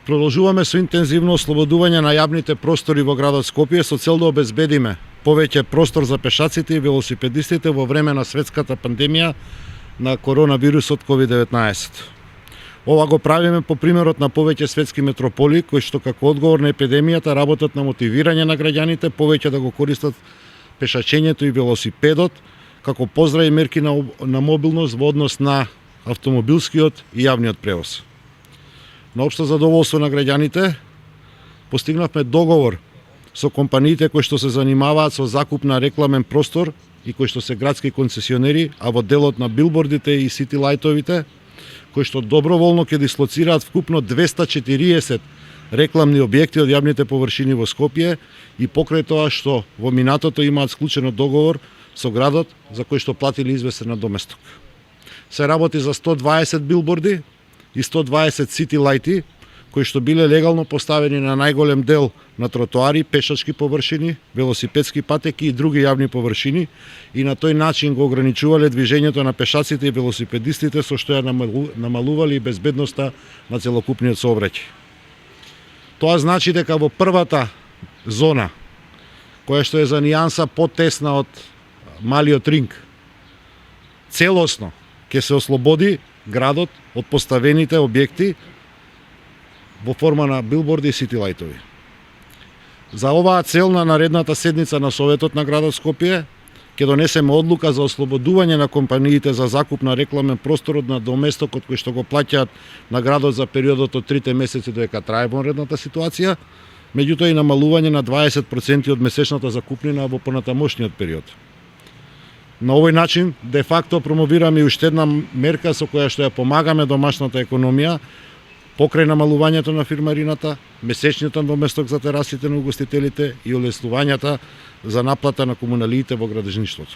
Продолжуваме со интензивно ослободување на јавните простори во градот Скопје со цел да обезбедиме повеќе простор за пешаците и велосипедистите во време на светската пандемија на коронавирусот COVID-19. Ова го правиме по примерот на повеќе светски метрополи кои што како одговор на епидемијата работат на мотивирање на граѓаните повеќе да го користат пешачењето и велосипедот како поздрави мерки на мобилност во однос на автомобилскиот и јавниот превоз. На општо задоволство на граѓаните, постигнавме договор со компаниите кои што се занимаваат со закуп на рекламен простор и кои што се градски концесионери, а во делот на билбордите и сити лајтовите, кои што доброволно ќе дислоцираат вкупно 240 рекламни објекти од јавните површини во Скопје и покрај тоа што во минатото имаат склучено договор со градот за кој што платили известен надоместок. Се работи за 120 билборди и 120 сити лајти, кои што биле легално поставени на најголем дел на тротоари, пешачки површини, велосипедски патеки и други јавни површини и на тој начин го ограничувале движењето на пешаците и велосипедистите со што ја намалували и безбедноста на целокупниот сообраќај. Тоа значи дека во првата зона, која што е за нијанса потесна од малиот ринг, целосно ќе се ослободи градот од поставените објекти во форма на билборди и сити лајтови. За оваа цел на наредната седница на Советот на градот Скопје ќе донесеме одлука за ослободување на компаниите за закуп на рекламен простор од надоместокот кој што го плаќаат на градот за периодот од 3 месеци додека трае вонредната ситуација, меѓутоа и намалување на 20% од месечната закупнина во понатамошниот период. На овој начин, де факто, промовираме и уште една мерка со која што ја помагаме домашната економија, покрај намалувањето на фирмарината, месечниот надоместок за терасите на угостителите и олеснувањата за наплата на комуналиите во градежништвото.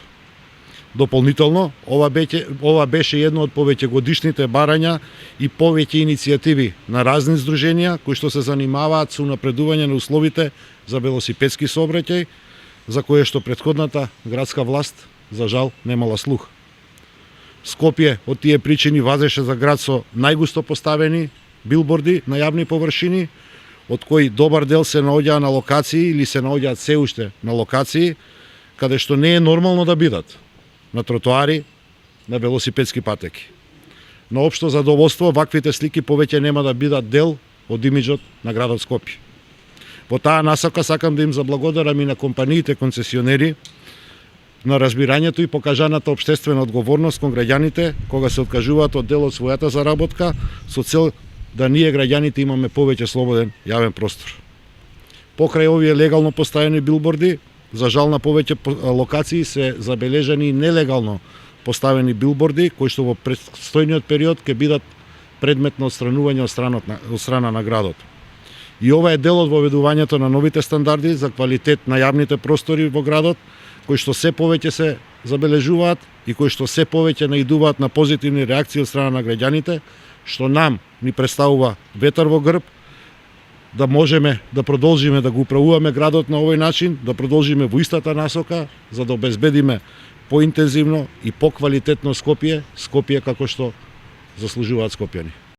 Дополнително, ова беше едно од повеќе годишните барања и повеќе иницијативи на разни здруженија кои што се занимаваат со унапредување на условите за велосипедски сообраќај, за кое што претходната градска власт за жал немала слух. Скопје од тие причини вазеше за град со најгусто поставени билборди на јавни површини, од кои добар дел се наоѓаа на локации или се наоѓаат се уште на локации каде што не е нормално да бидат, на тротоари, на велосипедски патеки. На општо задоволство, ваквите слики повеќе нема да бидат дел од имиџот на градот Скопје. Во таа насока сакам да им заблагодарам и на компаниите концесионери на разбирањето и покажаната општествена одговорност кон граѓаните кога се откажуваат од дел од својата заработка со цел да ние граѓаните имаме повеќе слободен јавен простор. Покрај овие легално поставени билборди, за жал на повеќе локации се забележани нелегално поставени билборди кои што во предстојниот период ќе бидат предмет на отстранување од страна на градот. И ова е дел од воведувањето на новите стандарди за квалитет на јавните простори во градот, кои што се повеќе се забележуваат и кои што се повеќе наидуваат на позитивни реакции од страна на граѓаните, што нам ни представува ветар во грб, да можеме да продолжиме да го управуваме градот на овој начин, да продолжиме во истата насока, за да обезбедиме поинтензивно и поквалитетно Скопје како што заслужуваат скопјани.